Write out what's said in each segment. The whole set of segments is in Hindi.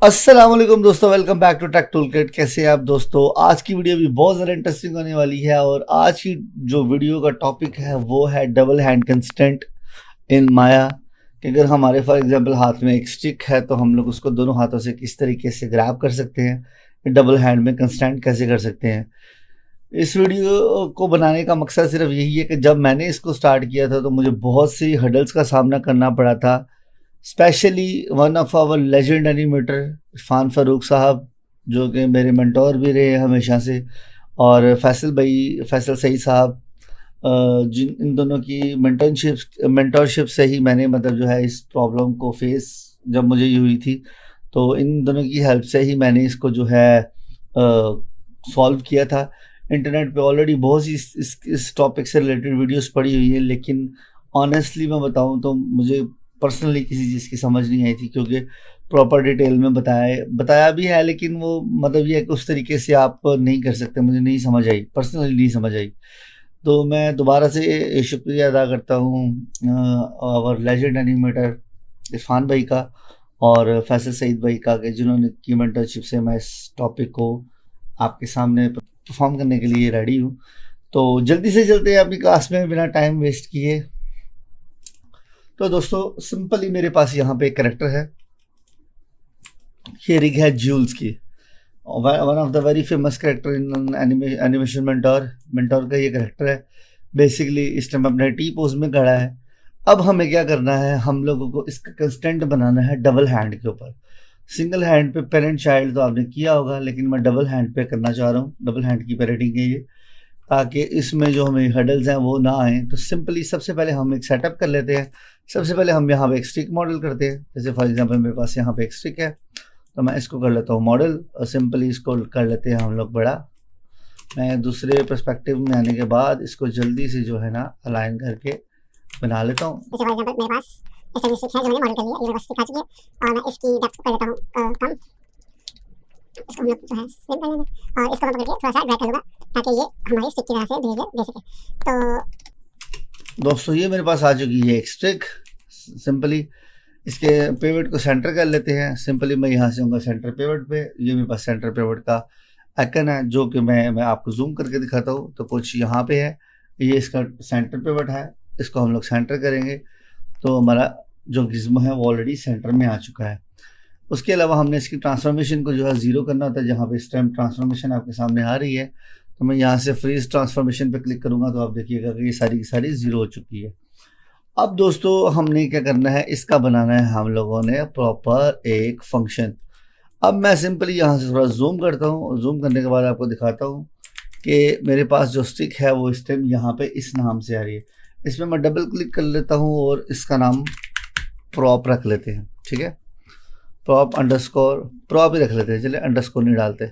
अस्सलाम वालेकुम दोस्तों, welcome back to tech tool kit. कैसे हैं आप दोस्तों? आज की वीडियो भी बहुत ज़्यादा इंटरेस्टिंग होने वाली है और आज की जो वीडियो का टॉपिक है वो है डबल हैंड कंस्टेंट इन माया। कि अगर हमारे फॉर एग्जांपल हाथ में एक स्टिक है तो हम लोग उसको दोनों हाथों से किस तरीके से ग्रैब कर सकते हैं, डबल हैंड में कंस्टेंट कैसे कर सकते हैं। इस वीडियो को बनाने का मकसद सिर्फ यही है कि जब मैंने इसको स्टार्ट किया था तो मुझे बहुत सी हडल्स का सामना करना पड़ा था। Specially one of our legend animator Irfan Farooq साहब, जो कि मेरे मेंटोर भी रहे हैं हमेशा से, और फैसल सईद साहब, जिन इन दोनों की मेंटरशिप से ही मैंने मतलब जो है इस प्रॉब्लम को फेस जब मुझे ये हुई थी, तो इन दोनों की हेल्प से ही मैंने इसको जो है सॉल्व किया था। इंटरनेट पे ऑलरेडी बहुत सी इस टॉपिक से रिलेटेड वीडियोस पड़ी हुई है, लेकिन ऑनेस्टली मैं बताऊं तो मुझे पर्सनली किसी चीज़ की समझ नहीं आई थी, क्योंकि प्रॉपर डिटेल में बताया भी है, लेकिन वो मतलब ये है कि उस तरीके से आप नहीं कर सकते। मुझे नहीं समझ आई, पर्सनली नहीं समझ आई। तो मैं दोबारा से शुक्रिया अदा करता हूँ और लेजेंड एनिमेटर इरफान भाई का और फैसल सईद भाई का, कि जिन्होंने की मेंटरशिप से मैं इस टॉपिक को आपके सामने परफॉर्म करने के लिए रेडी हूँ। तो जल्दी से चलते हैं अपनी क्लास में बिना टाइम वेस्ट किए। तो दोस्तों सिंपली मेरे पास यहाँ पे एक करेक्टर है, ये रिग है जूल्स की, one of the very famous character in animation mentor का ये करेक्टर है। बेसिकली इस टाइम अपने टी पोज में खड़ा है। अब हमें क्या करना है, हम लोगों को इसका कंस्टेंट बनाना है डबल हैंड के ऊपर। सिंगल हैंड पे पेरेंट चाइल्ड तो आपने किया होगा, लेकिन मैं डबल हैंड पे करना चाह रहा हूँ। डबल हैंड की पेरेंटिंग है ये, ताकि इसमें जो हमें हडल्स हैं वो ना आए। तो सिंपली सबसे पहले हम एक सेटअप कर लेते हैं। सबसे पहले हम यहाँ पे एक स्टिक मॉडल करते हैं। जैसे फॉर एग्जांपल मेरे पास यहाँ पे एक स्टिक है, तो मैं इसको कर लेता हूँ मॉडल और सिंपली इसको कर लेते हैं हम लोग बड़ा। मैं दूसरे पर्सपेक्टिव में आने के बाद इसको जल्दी से जो है ना अलाइन करके बना लेता हूँ। जैसे फॉर एग्जांपल मेरे पास ऐसे भी स्टिक है जो मैंने मॉडल कर लिया, ये मेरे पास स्टिक आ चुकी है और मैं इसकी डेप्थ को कर लेता हूँ कम। इसको हम लोग जो है सेम कर लेंगे और इसको मैं पकड़ के थोड़ा सा ड्रैग कर लूँगा ताकि ये हमारी स्टिक की तरह से बिहेवियर दे सके। तो दोस्तों ये मेरे पास आ चुकी है एक स्टिक। सिंपली इसके पेवट को सेंटर कर लेते हैं। सिंपली मैं यहाँ से आऊँगा सेंटर पेवट पे। ये मेरे पास सेंटर पेवट का आइकन है, जो कि मैं आपको जूम करके दिखाता हूँ। तो कुछ यहाँ पे है, ये इसका सेंटर पेवट है। इसको हम लोग सेंटर करेंगे तो हमारा जो गिज़्मो है वो ऑलरेडी सेंटर में आ चुका है। उसके अलावा हमने इसकी ट्रांसफॉर्मेशन को जो है ज़ीरो करना होता है। जहाँ पे इस टाइम ट्रांसफॉर्मेशन आपके सामने आ रही है, तो मैं यहाँ से फ्रीज ट्रांसफॉर्मेशन पे क्लिक करूँगा तो आप देखिएगा कि ये सारी की सारी ज़ीरो हो चुकी है। अब दोस्तों हमने क्या करना है, इसका बनाना है हम लोगों ने प्रॉपर एक फंक्शन। अब मैं सिंपली यहाँ से थोड़ा जूम करता हूँ। जूम करने के बाद आपको दिखाता हूँ कि मेरे पास जो स्टिक है वो इस टाइम यहाँ पे इस नाम से आ रही है। इसमें मैं डबल क्लिक कर लेता हूँ और इसका नाम प्रॉप रख लेते हैं। ठीक है, प्रॉप अंडरस्कोर प्रॉप ही रख लेते हैं, चलिए अंडरस्कोर नहीं डालते।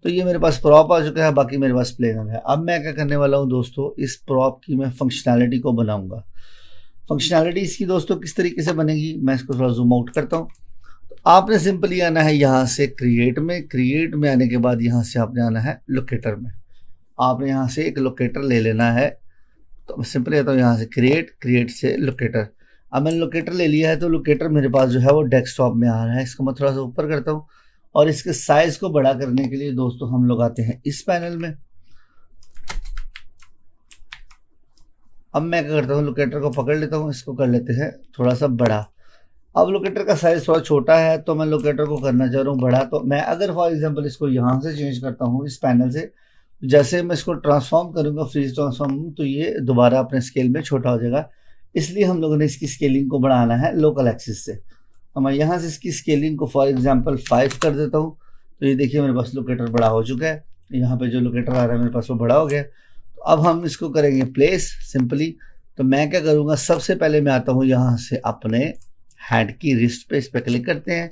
तो ये मेरे पास प्रॉप आ चुका है, बाकी मेरे पास प्लेनर है। अब मैं क्या करने वाला हूँ दोस्तों, इस प्रॉप की मैं फंक्शनैलिटी को बनाऊंगा। फंक्शनैलिटी इसकी दोस्तों किस तरीके से बनेगी, मैं इसको थोड़ा जूम आउट करता हूँ। तो आपने सिंपली आना है यहाँ से क्रिएट में आने के बाद यहाँ से आपने आना है लोकेटर में। आपने यहाँ से एक लोकेटर ले लेना है। तो मैं सिंपली आता हूँ यहाँ से क्रिएट से लोकेटर। अब मैंने लोकेटर ले लिया है, तो लोकेटर मेरे पास जो है वो डेस्कटॉप में आ रहा है। इसको मैं थोड़ा सा ऊपर करता हूँ और इसके साइज़ को बड़ा करने के लिए दोस्तों हम लोग आते हैं इस पैनल में। अब मैं क्या करता हूँ, लोकेटर को पकड़ लेता हूँ, इसको कर लेते हैं थोड़ा सा बड़ा। अब लोकेटर का साइज़ थोड़ा छोटा है तो मैं लोकेटर को करना चाह रहा हूँ बड़ा। तो मैं अगर फॉर एग्जांपल इसको यहाँ से चेंज करता हूँ इस पैनल से, जैसे मैं इसको ट्रांसफॉर्म करूँगा फ्रीज ट्रांसफॉर्म, तो ये दोबारा अपने स्केल में छोटा हो जाएगा। इसलिए हम लोगों ने इसकी स्केलिंग को बढ़ाना है लोकल एक्सिस से। तो मैं यहाँ से इसकी स्केलिंग को फॉर एग्जांपल 5 कर देता हूँ। तो ये देखिए मेरे पास लोकेटर बड़ा हो चुका है। यहाँ पे जो लोकेटर आ रहा है मेरे पास वो बड़ा हो गया। तो अब हम इसको करेंगे प्लेस सिंपली। तो मैं क्या करूँगा, सबसे पहले मैं आता हूँ यहाँ से अपने हैंड की रिस्ट पे, इस पर क्लिक करते हैं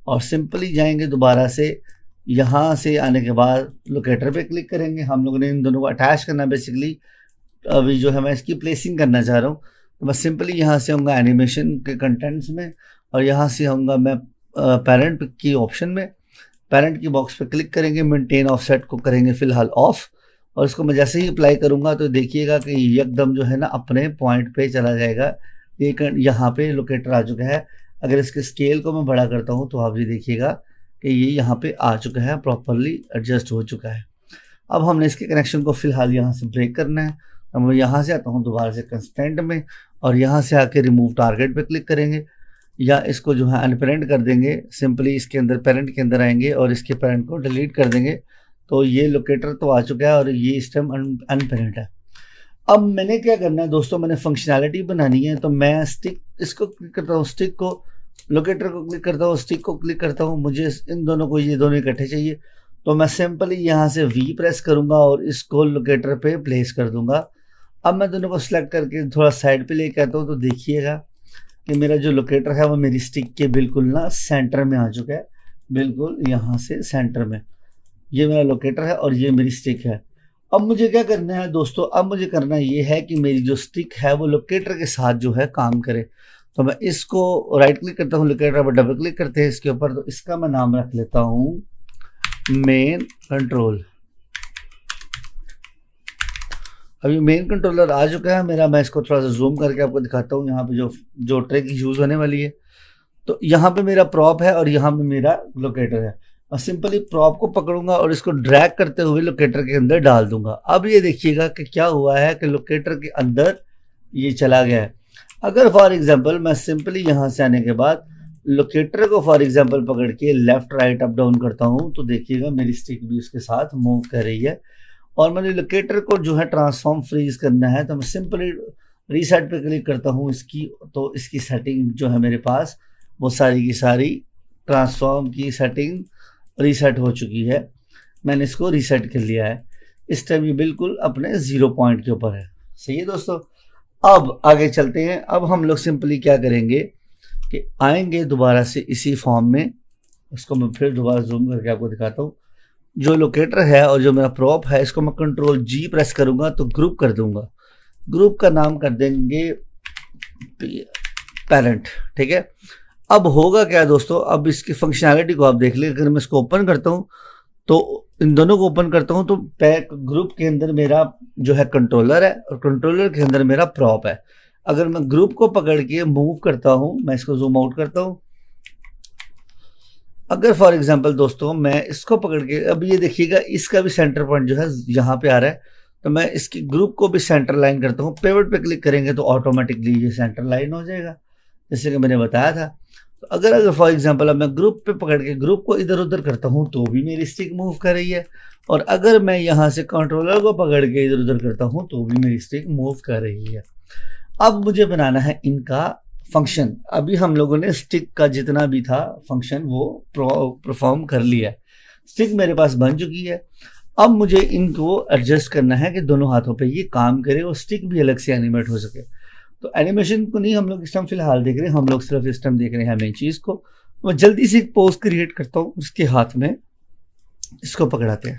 और सिंपली जाएंगे दोबारा से। यहाँ से आने के बाद लोकेटर पे क्लिक करेंगे। हम लोगों ने इन दोनों को अटैच करना बेसिकली। अभी जो है मैं इसकी प्लेसिंग करना चाह रहा हूँ। तो मैं सिंपली यहाँ से आऊँगा एनिमेशन के कंटेंट्स में और यहाँ से आऊँगा मैं पेरेंट की ऑप्शन में। पेरेंट की बॉक्स पे क्लिक करेंगे, मेंटेन ऑफसेट को करेंगे फ़िलहाल ऑफ, और इसको मैं जैसे ही अप्लाई करूँगा तो देखिएगा कि एकदम जो है ना अपने पॉइंट पे चला जाएगा। ये यहाँ पे लोकेटर आ चुका है। अगर इसके स्केल को मैं बड़ा करता हूँ तो आप ये देखिएगा कि ये यहाँ पे आ चुका है, प्रॉपरली एडजस्ट हो चुका है। अब हमने इसके कनेक्शन को फिलहाल यहाँ से ब्रेक करना है। अब मैं यहाँ से आता हूँ दोबारा से कंस्टेंट में, और यहाँ से आके रिमूव टारगेट पे क्लिक करेंगे, या इसको जो है अनपेरेंट कर देंगे। सिंपली इसके अंदर पेरेंट के अंदर आएंगे और इसके पेरेंट को डिलीट कर देंगे। तो ये लोकेटर तो आ चुका है और ये इस टाइम अनपेरेंट है। अब मैंने क्या करना है दोस्तों, मैंने फंक्शनैलिटी बनानी है। तो मैं स्टिक इसको क्लिक करता हूँ, स्टिक को, लोकेटर को क्लिक करता हूँ, स्टिक को क्लिक करता हूँ। मुझे इन दोनों को, ये दोनों इकट्ठे चाहिए। तो मैं सिंपली यहाँ से V प्रेस करूँगा और इसको लोकेटर पे प्लेस कर दूंगा। अब मैं दोनों को सिलेक्ट करके थोड़ा साइड पे लेके आता हूँ, तो देखिएगा कि मेरा जो लोकेटर है वो मेरी स्टिक के बिल्कुल ना सेंटर में आ चुका है, बिल्कुल यहाँ से सेंटर में। ये मेरा लोकेटर है और ये मेरी स्टिक है। अब मुझे क्या करना है दोस्तों, अब मुझे करना ये है कि मेरी जो स्टिक है वो लोकेटर के साथ जो है काम करे। तो मैं इसको राइट क्लिक करता हूँ, लोकेटर पर डबल क्लिक करते हैं इसके ऊपर। तो इसका मैं नाम रख लेता हूँ मेन कंट्रोल। अभी मेन कंट्रोलर आ चुका है मेरा। मैं इसको थोड़ा सा जूम करके आपको दिखाता हूँ, यहाँ पे जो ट्रिक यूज होने वाली है। तो यहाँ पे मेरा प्रॉप है और यहाँ पे मेरा लोकेटर है। और सिंपली प्रॉप को पकड़ूंगा और इसको ड्रैग करते हुए लोकेटर के अंदर डाल दूंगा। अब ये देखिएगा कि क्या हुआ है कि लोकेटर के अंदर ये चला गया है। अगर फॉर एग्जांपल मैं सिंपली यहाँ से आने के बाद लोकेटर को फॉर एग्जांपल पकड़ के लेफ्ट राइट अप डाउन करता हूँ, तो देखिएगा मेरी स्टिक भी उसके साथ मूव कर रही है। और मैंने लोकेटर को जो है ट्रांसफॉर्म फ्रीज करना है, तो मैं सिंपली रीसेट पे क्लिक करता हूँ इसकी। तो इसकी सेटिंग जो है मेरे पास वो सारी की सारी ट्रांसफॉर्म की सेटिंग रीसेट हो चुकी है। मैंने इसको रीसेट कर लिया है। इस टाइम ये बिल्कुल अपने 0 पॉइंट के ऊपर है। सही है दोस्तों। अब आगे चलते हैं। अब हम लोग सिंपली क्या करेंगे कि आएंगे दोबारा से इसी फॉर्म में। इसको मैं फिर दोबारा जूम करके आपको दिखाता हूँ। जो लोकेटर है और जो मेरा प्रॉप है, इसको मैं कंट्रोल G प्रेस करूंगा तो ग्रुप कर दूंगा। ग्रुप का नाम कर देंगे पेरेंट। ठीक है। अब होगा क्या दोस्तों, अब इसकी फंक्शनैलिटी को आप देख लीजिए। अगर मैं इसको ओपन करता हूँ, तो इन दोनों को ओपन करता हूँ, तो ग्रुप के अंदर मेरा जो है कंट्रोलर है और कंट्रोलर के अंदर मेरा प्रॉप है। अगर मैं ग्रुप को पकड़ के मूव करता हूँ, मैं इसको जूम आउट करता हूँ। अगर फॉर एग्जांपल दोस्तों मैं इसको पकड़ के, अब ये देखिएगा इसका भी सेंटर पॉइंट जो है यहाँ पे आ रहा है। तो मैं इसकी ग्रुप को भी सेंटर लाइन करता हूँ। पिवट पे क्लिक करेंगे तो ऑटोमेटिकली ये सेंटर लाइन हो जाएगा, जैसे कि मैंने बताया था। तो अगर फॉर एग्जांपल अब मैं ग्रुप पे पकड़ के ग्रुप को इधर उधर करता हूँ तो भी मेरी स्टिक मूव कर रही है। और अगर मैं यहाँ से कंट्रोलर को पकड़ के इधर उधर करता हूँ तो भी मेरी स्टिक मूव कर रही है। अब मुझे बनाना है इनका फंक्शन। अभी हम लोगों ने स्टिक का जितना भी था फंक्शन वो परफॉर्म कर लिया है। स्टिक मेरे पास बन चुकी है। अब मुझे इनको एडजस्ट करना है कि दोनों हाथों पे ये काम करे और स्टिक भी अलग से एनिमेट हो सके। तो एनिमेशन को नहीं हम लोग इस टाइम फिलहाल देख रहे हैं, हम लोग सिर्फ इस टाइम देख रहे हैं मेन चीज़ को। मैं जल्दी से एक पोज क्रिएट करता हूँ, उसके हाथ में इसको पकड़ाते हैं।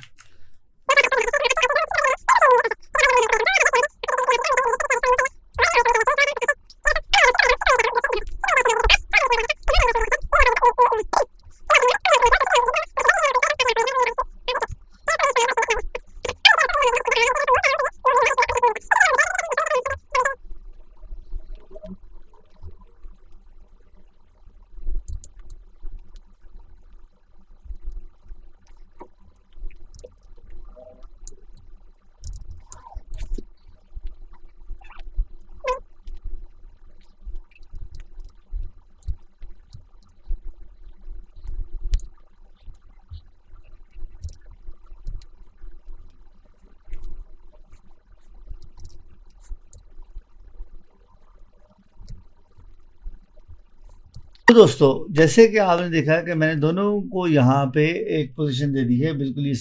तो दोस्तों जैसे कि आपने देखा कि मैंने दोनों को यहाँ पे एक पोजीशन दे दी है। बिल्कुल ये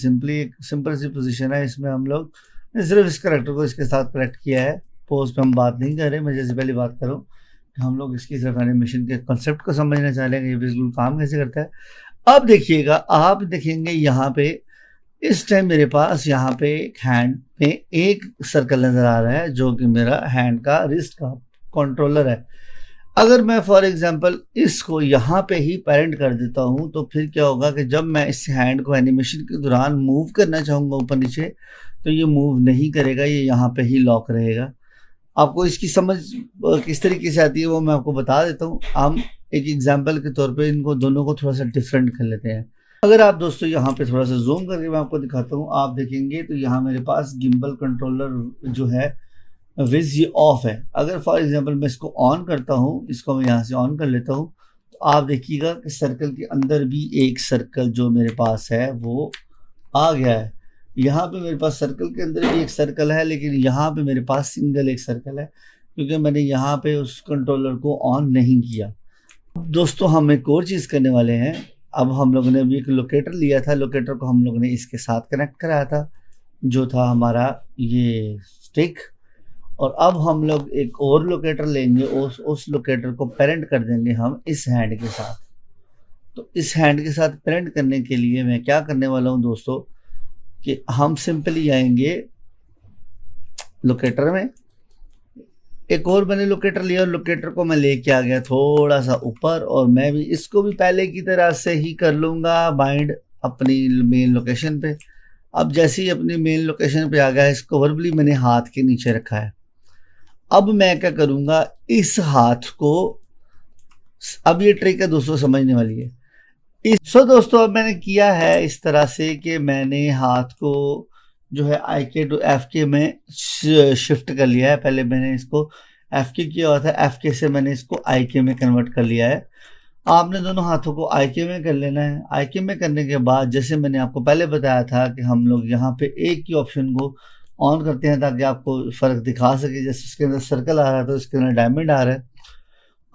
एक सिंपल सी पोजीशन है। इसमें हम लोग सिर्फ इस करेक्टर को इसके साथ करेक्ट किया है। पोज पे हम बात नहीं कर रहे। मैं जैसे पहले बात करूँ, हम लोग इसकी सिर्फ एनिमेशन के कॉन्सेप्ट को समझना चाह रहे हैं, ये बिल्कुल काम कैसे करता है। अब देखिएगा, आप देखेंगे यहाँ पे इस टाइम मेरे पास यहाँ पे हैंड पे एक सर्कल नज़र आ रहा है जो कि मेरा हैंड का रिस्ट का कंट्रोलर है। अगर मैं फॉर एग्जांपल इसको यहाँ पे ही पेरेंट कर देता हूँ तो फिर क्या होगा कि जब मैं इस हैंड को एनिमेशन के दौरान मूव करना चाहूँगा ऊपर नीचे तो ये मूव नहीं करेगा, ये यहाँ पे ही लॉक रहेगा। आपको इसकी समझ किस तरीके से आती है वो मैं आपको बता देता हूँ। हम एक एग्जांपल के तौर पे इनको दोनों को थोड़ा सा डिफरेंट कर लेते हैं। अगर आप दोस्तों यहाँ पे थोड़ा सा जूम करके मैं आपको दिखाता हूँ, आप देखेंगे तो यहाँ मेरे पास गिम्बल कंट्रोलर जो है विज ये ऑफ है। अगर फॉर एग्जांपल मैं इसको ऑन करता हूँ, इसको मैं यहाँ से ऑन कर लेता हूँ, तो आप देखिएगा कि सर्कल के अंदर भी एक सर्कल जो मेरे पास है वो आ गया है। यहाँ पे मेरे पास सर्कल के अंदर भी एक सर्कल है, लेकिन यहाँ पे मेरे पास सिंगल एक सर्कल है क्योंकि मैंने यहाँ पे उस कंट्रोलर को ऑन नहीं किया। दोस्तों हम एक और चीज़ करने वाले हैं। अब हम लोगों ने अभी एक लोकेटर लिया था, लोकेटर को हम लोगों ने इसके साथ कनेक्ट कराया था जो था हमारा ये स्टिक, और अब हम लोग एक और लोकेटर लेंगे, उस लोकेटर को पेरेंट कर देंगे हम इस हैंड के साथ। तो इस हैंड के साथ पेरेंट करने के लिए मैं क्या करने वाला हूँ दोस्तों कि हम सिंपली आएंगे लोकेटर में, एक और मैंने लोकेटर लिया और लोकेटर को मैं लेके आ गया थोड़ा सा ऊपर, और मैं भी इसको भी पहले की तरह से ही कर लूँगा बाइंड अपनी मेन लोकेशन पे। अब जैसे ही अपनी मेन लोकेशन पे आ गया है, इसको वर्बली मैंने हाथ के नीचे रखा है। अब मैं क्या करूँगा, इस हाथ को, अब ये ट्रिक है दोस्तों समझने वाली है। दोस्तों अब मैंने किया है इस तरह से कि मैंने हाथ को जो है IK टू FK में शिफ्ट कर लिया है। पहले मैंने इसको FK किया हुआ था, FK से मैंने इसको IK में कन्वर्ट कर लिया है। आपने दोनों हाथों को IK में कर लेना है। IK में करने के बाद जैसे मैंने आपको पहले बताया था कि हम लोग यहाँ पे एक ही ऑप्शन को ऑन करते हैं ताकि आपको फ़र्क दिखा सके। जैसे इसके अंदर सर्कल आ रहा है तो इसके अंदर डायमंड आ रहा है।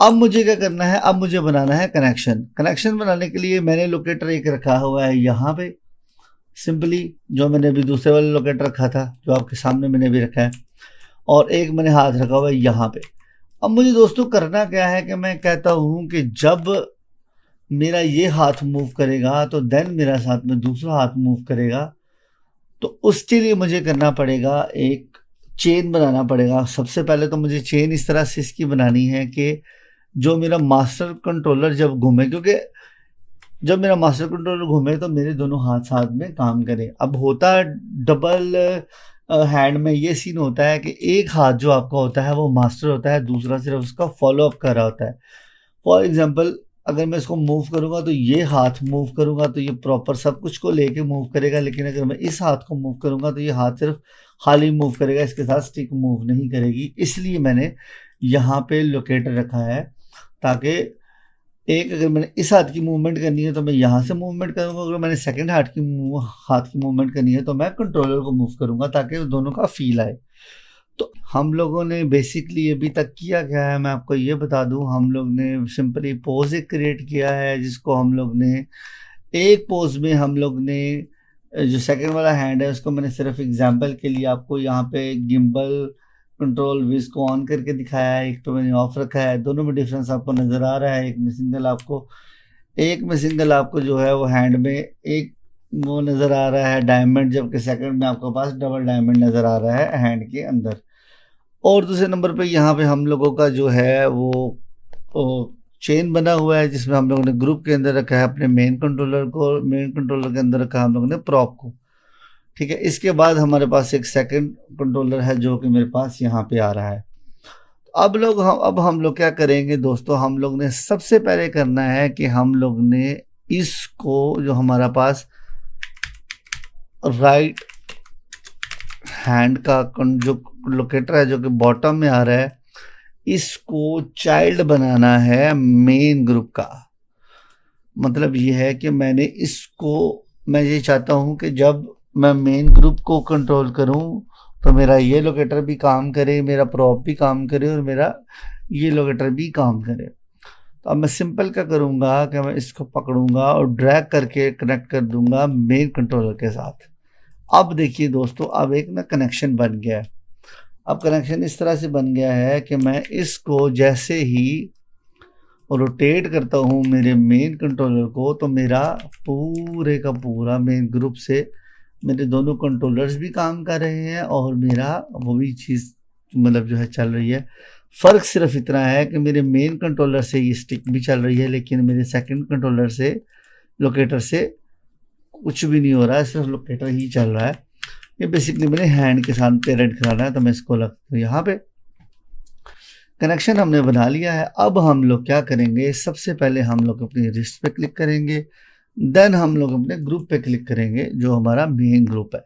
अब मुझे क्या करना है, अब मुझे बनाना है कनेक्शन। कनेक्शन बनाने के लिए मैंने लोकेटर एक रखा हुआ है यहाँ पे सिंपली, जो मैंने अभी दूसरे वाला लोकेटर रखा था जो आपके सामने मैंने भी रखा है, और एक मैंने हाथ रखा हुआ है यहाँ पे। अब मुझे दोस्तों करना क्या है कि मैं कहता हूँ कि जब मेरा ये हाथ मूव करेगा तो देन मेरा साथ में दूसरा हाथ मूव करेगा। तो उसके लिए मुझे करना पड़ेगा, एक चेन बनाना पड़ेगा। सबसे पहले तो मुझे चेन इस तरह से इसकी बनानी है कि जो मेरा मास्टर कंट्रोलर जब घूमे, क्योंकि जब मेरा मास्टर कंट्रोलर घूमे तो मेरे दोनों हाथ साथ में काम करें। अब होता है डबल हैंड में ये सीन होता है कि एक हाथ जो आपका होता है वो मास्टर होता है, दूसरा सिर्फ उसका फॉलो अप कर रहा होता है। फॉर एग्जांपल अगर मैं इसको मूव करूंगा तो ये हाथ मूव करूंगा तो ये प्रॉपर सब कुछ को लेके मूव करेगा, लेकिन अगर मैं इस हाथ को मूव करूंगा तो ये हाथ सिर्फ खाली मूव करेगा, इसके साथ स्टिक मूव नहीं करेगी। इसलिए मैंने यहाँ पे लोकेटर रखा है ताकि एक अगर मैंने इस हाथ की मूवमेंट करनी है तो मैं यहाँ से मूवमेंट करूँगा, अगर मैंने सेकंड हाथ की मूवमेंट करनी है तो मैं कंट्रोलर को मूव करूँगा ताकि दोनों का फील आए। तो हम लोगों ने बेसिकली अभी तक किया क्या है मैं आपको ये बता दूं। हम लोग ने सिंपली पोज एक क्रिएट किया है जिसको हम लोग ने एक पोज में हम लोग ने जो सेकंड वाला हैंड है उसको मैंने सिर्फ एग्जांपल के लिए आपको यहाँ पे गिम्बल कंट्रोल विज को ऑन करके दिखाया है, एक पे मैंने ऑफ रखा है। दोनों में डिफरेंस आपको नज़र आ रहा है। एक में सिंगल आपको जो है वो हैंड में एक वो नज़र आ रहा है डायमंड, जबकि सेकंड में आपके पास डबल डायमंड नज़र आ रहा है हैंड के अंदर। और दूसरे नंबर पे यहाँ पे हम लोगों का जो है वो चेन बना हुआ है जिसमें हम लोगों ने ग्रुप के अंदर रखा है अपने मेन कंट्रोलर के अंदर रखा हम लोगों ने प्रॉप को। ठीक है, इसके बाद हमारे पास एक सेकंड कंट्रोलर है जो कि मेरे पास यहाँ पे आ रहा है। अब हम लोग क्या करेंगे दोस्तों, हम लोग ने सबसे पहले करना है कि हम लोग ने इसको जो हमारा पास राइट हैंड का जो लोकेटर है जो कि बॉटम में आ रहा है, इसको चाइल्ड बनाना है मेन ग्रुप का। मतलब ये है कि मैं ये चाहता हूँ कि जब मैं मेन ग्रुप को कंट्रोल करूँ तो मेरा ये लोकेटर भी काम करे, मेरा प्रॉप भी काम करे और मेरा ये लोकेटर भी काम करे। तो अब मैं सिंपल क्या करूँगा कि मैं इसको पकड़ूंगा और ड्रैग करके कनेक्ट कर दूंगा मेन कंट्रोलर के साथ। अब देखिए दोस्तों, अब एक ना कनेक्शन बन गया है। अब कनेक्शन इस तरह से बन गया है कि मैं इसको जैसे ही रोटेट करता हूँ मेरे मेन कंट्रोलर को तो मेरा पूरे का पूरा मेन ग्रुप से मेरे दोनों कंट्रोलर्स भी काम कर रहे हैं और मेरा वो भी चीज़ मतलब जो है चल रही है। फ़र्क सिर्फ इतना है कि मेरे मेन कंट्रोलर से ये स्टिक भी चल रही है, लेकिन मेरे सेकंड कंट्रोलर से लोकेटर से कुछ भी नहीं हो रहा है, सिर्फ लोकेटर ही चल रहा है। ये बेसिकली मैंने हैंड के साथ पेरेंट कराना है तो मैं इसको लगता हूँ यहाँ पे। कनेक्शन हमने बना लिया है। अब हम लोग क्या करेंगे, सबसे पहले हम लोग अपनी रिस्ट पे क्लिक करेंगे। देन हम लोग अपने ग्रुप पे क्लिक करेंगे जो हमारा मेन ग्रुप है।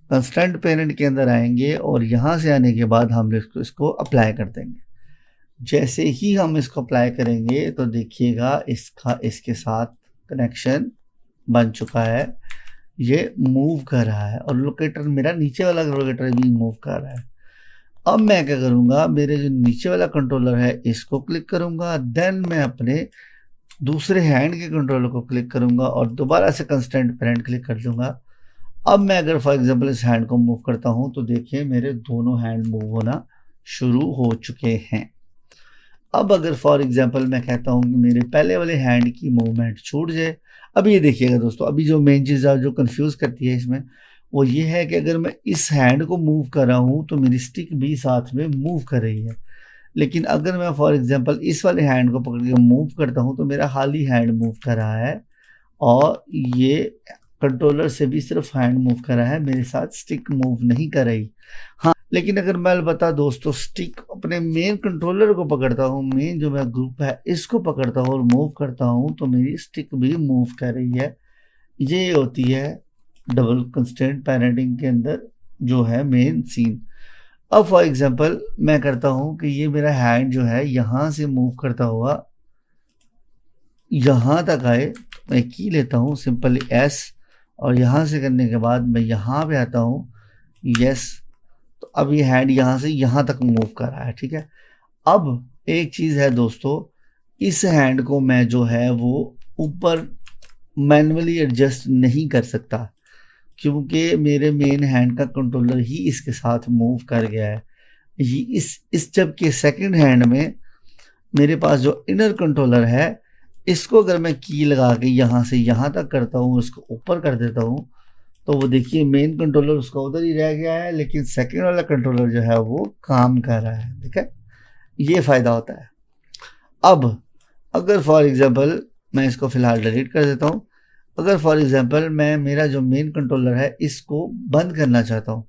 कंस्ट्रेंट पेरेंट के अंदर आएंगे और यहाँ से आने के बाद हम इसको अप्लाई कर देंगे। जैसे ही हम इसको अप्लाई करेंगे तो देखिएगा इसके साथ कनेक्शन बन चुका है, ये मूव कर रहा है और लोकेटर मेरा नीचे वाला लोकेटर भी मूव कर रहा है। अब मैं क्या करूँगा, मेरे जो नीचे वाला कंट्रोलर है इसको क्लिक करूँगा, देन मैं अपने दूसरे हैंड के कंट्रोलर को क्लिक करूँगा और दोबारा से कंस्टेंट पेरेंट क्लिक कर दूँगा। अब मैं अगर फॉर एग्जांपल इस हैंड को मूव करता हूँ तो देखिए मेरे दोनों हैंड मूव होना शुरू हो चुके हैं। अब अगर फॉर एग्जांपल मैं कहता हूँ कि मेरे पहले वाले हैंड की मूवमेंट छूट जाए, अब ये देखिएगा दोस्तों, अभी जो मेन चीज़ जो कंफ्यूज करती है इसमें वो ये है कि अगर मैं इस हैंड को मूव कर रहा हूँ तो मेरी स्टिक भी साथ में मूव कर रही है, लेकिन अगर मैं फॉर एग्जांपल इस वाले हैंड को पकड़ के मूव करता हूँ तो मेरा खाली हैंड मूव कर रहा है और ये कंट्रोलर से भी सिर्फ हैंड मूव कर रहा है, मेरे साथ स्टिक मूव नहीं कर रही। हाँ, लेकिन अगर मैं बता दोस्तों स्टिक अपने मेन कंट्रोलर को पकड़ता हूँ, मेन जो मेरा ग्रुप है इसको पकड़ता हूँ और मूव करता हूँ तो मेरी स्टिक भी मूव कर रही है। ये होती है डबल कंस्ट्रेंट पेरेंटिंग के अंदर जो है मेन सीन। अब फॉर एग्जांपल मैं करता हूँ कि ये मेरा हैंड जो है यहाँ से मूव करता हुआ यहाँ तक आए, मैं की लेता हूँ सिंपली एस और यहाँ से करने के बाद मैं यहाँ पे आता हूँ यस, तो अब ये हैंड यहाँ से यहाँ तक मूव कर रहा है। ठीक है, अब एक चीज़ है दोस्तों, इस हैंड को मैं जो है वो ऊपर मैन्युअली एडजस्ट नहीं कर सकता क्योंकि मेरे मेन हैंड का कंट्रोलर ही इसके साथ मूव कर गया है। ये इस जबकि सेकंड हैंड में मेरे पास जो इनर कंट्रोलर है इसको अगर मैं की लगा के यहाँ से यहाँ तक करता हूँ, इसको ऊपर कर देता हूँ तो वो देखिए मेन कंट्रोलर उसका उधर ही रह गया है, लेकिन सेकंड वाला कंट्रोलर जो है वो काम कर रहा है। ठीक है, ये फ़ायदा होता है। अब अगर फॉर एग्जांपल मैं इसको फ़िलहाल डिलीट कर देता हूँ, अगर फॉर एग्जांपल मैं मेरा जो मेन कंट्रोलर है इसको बंद करना चाहता हूँ,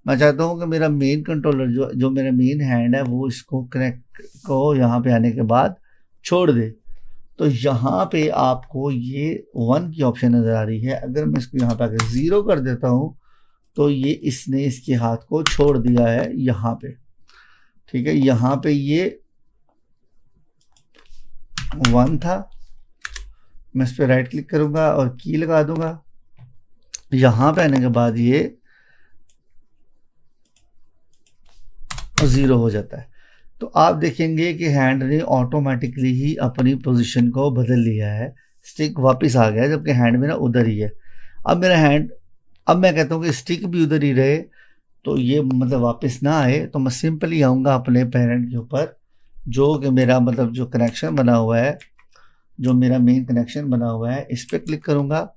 मैं चाहता हूँ कि मेरा मेन कंट्रोलर जो मेरा मेन हैंड है वो इसको कनेक्ट को यहाँ पे आने के बाद छोड़ दे, तो यहाँ पे आपको ये 1 की ऑप्शन नज़र आ रही है। अगर मैं इसको यहाँ पे आकर 0 कर देता हूँ तो ये इसने इसके हाथ को छोड़ दिया है यहाँ पे। ठीक है, यहाँ पे ये 1 था, मैं इस पर राइट क्लिक करूँगा और की लगा दूंगा, यहाँ पे आने के बाद ये 0 हो जाता है। तो आप देखेंगे कि हैंड ने ऑटोमेटिकली ही अपनी पोजीशन को बदल लिया है, स्टिक वापस आ गया जबकि हैंड मेरा उधर ही है। अब मेरा हैंड, अब मैं कहता हूँ कि स्टिक भी उधर ही रहे तो ये मतलब वापस ना आए, तो मैं सिंपली आऊँगा अपने पेरेंट के ऊपर जो कि मेरा मतलब जो कनेक्शन बना हुआ है, जो मेरा मेन कनेक्शन बना हुआ है, इस पर क्लिक करूँगा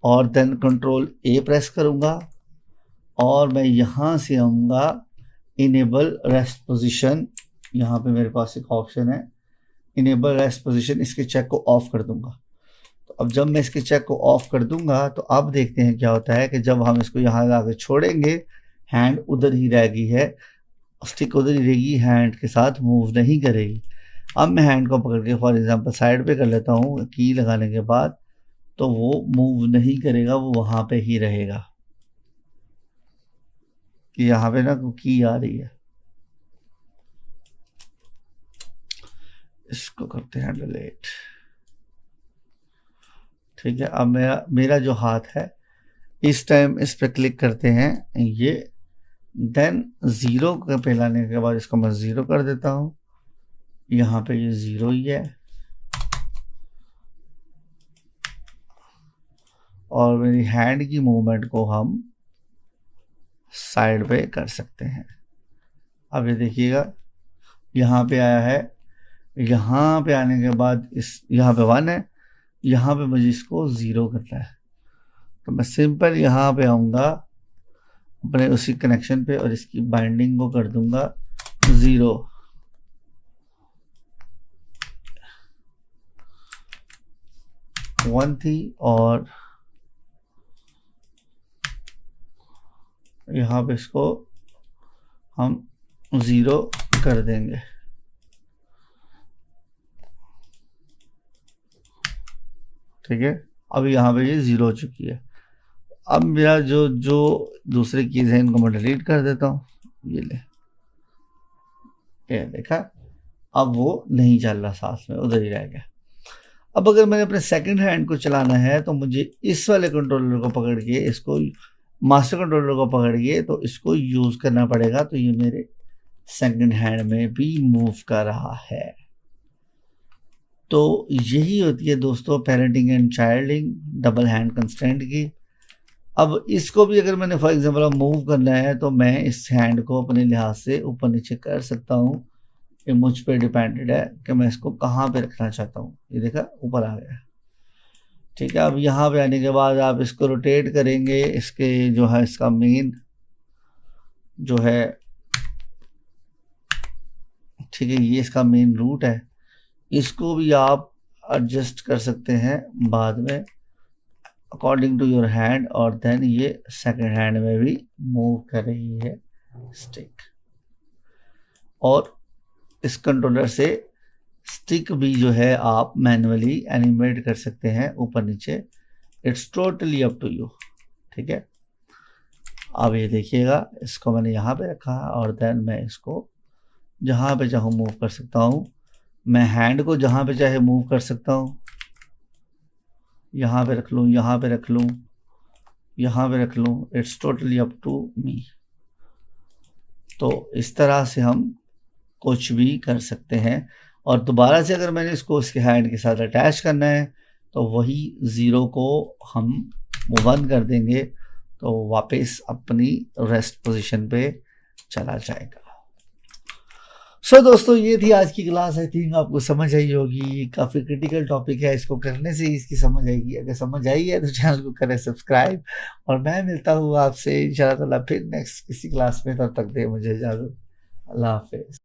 और देन कंट्रोल ए प्रेस करूँगा और मैं यहाँ से आऊँगा इनेबल रेस्ट पोजीशन। यहाँ पे मेरे पास एक ऑप्शन है इनेबल रेस्ट पोजीशन, इसके चेक को ऑफ कर दूंगा। तो अब जब मैं इसके चेक को ऑफ कर दूंगा तो अब देखते हैं क्या होता है कि जब हम इसको यहाँ आगे छोड़ेंगे हैंड उधर ही रहेगी है, स्टिक उधर ही रहेगी, हैंड के साथ मूव नहीं करेगी। अब मैं हैंड को पकड़ के फॉर एग्जांपल साइड पे कर लेता हूँ की लगाने के बाद, तो वो मूव नहीं करेगा, वो वहाँ पे ही रहेगा। कि यहाँ पे ना की आ रही है, इसको करते हैं डिलीट। ठीक है, अब मेरा जो हाथ है इस टाइम इस पर क्लिक करते हैं ये, देन 0 पे लाने के बाद इसको मैं 0 कर देता हूँ, यहाँ पे ये 0 ही है और मेरी हैंड की मूवमेंट को हम साइड पे कर सकते हैं। अब ये देखिएगा यहाँ पे आया है, यहाँ पे आने के बाद इस यहाँ पे 1 है, यहाँ पे मुझे इसको 0 करना है, तो मैं सिंपल यहाँ पे आऊँगा अपने उसी कनेक्शन पे और इसकी बाइंडिंग को कर दूंगा 0। वन थी और यहाँ पे इसको हम 0 कर देंगे। ठीक है, अब यहाँ पे ये 0 हो चुकी है। अब मेरा जो दूसरे कीज है इनको मैं डिलीट कर देता हूँ। ये ले, ये देखा, अब वो नहीं चल रहा, साथ में उधर ही रह गया। अब अगर मैंने अपने सेकंड हैंड को चलाना है तो मुझे इस वाले कंट्रोलर को पकड़ के, इसको मास्टर कंट्रोलर को पकड़ के तो इसको यूज करना पड़ेगा। तो ये मेरे सेकंड हैंड में भी मूव कर रहा है। तो यही होती है दोस्तों parenting and childing double hand constraint की। अब इसको भी अगर मैंने फॉर एग्जांपल मूव करना है तो मैं इस हैंड को अपने लिहाज से ऊपर नीचे कर सकता हूँ। ये मुझ पे डिपेंडेड है कि मैं इसको कहाँ पे रखना चाहता हूँ। ये देखा ऊपर आ गया, ठीक है। अब यहाँ पे आने के बाद आप इसको रोटेट करेंगे, इसके जो है इसका मेन जो है, ठीक है, ये इसका मेन रूट है। इसको भी आप एडजस्ट कर सकते हैं बाद में अकॉर्डिंग टू योर हैंड। और देन ये सेकंड हैंड में भी मूव कर रही है स्टिक। और इस कंट्रोलर से स्टिक भी जो है आप मैन्युअली एनिमेट कर सकते हैं ऊपर नीचे। It's totally up to you, ठीक है। अब ये देखिएगा, इसको मैंने यहाँ पे रखा और देन मैं इसको जहाँ पे चाहूँ मूव कर सकता हूँ। मैं हैंड को जहाँ पे चाहे मूव कर सकता हूँ। यहाँ पे रख लूँ, यहाँ पे रख लूँ, यहाँ पे रख लूँ। It's totally up to me. तो इस तरह से हम कुछ भी कर सकते हैं। और दोबारा से अगर मैंने इसको इसके हैंड के साथ अटैच करना है तो वही 0 को हम 1 कर देंगे तो वापस अपनी रेस्ट पोजीशन पे चला जाएगा। सो दोस्तों, ये थी आज की क्लास। आई थिंक आपको समझ आई होगी। काफ़ी क्रिटिकल टॉपिक है, इसको करने से ही इसकी समझ आएगी। अगर समझ आई है तो चैनल को करें सब्सक्राइब। और मैं मिलता हूँ आपसे इंशाल्लाह फिर नेक्स्ट किसी क्लास में। तब तक दे मुझे इजाज़त। अल्लाह हाफिज़।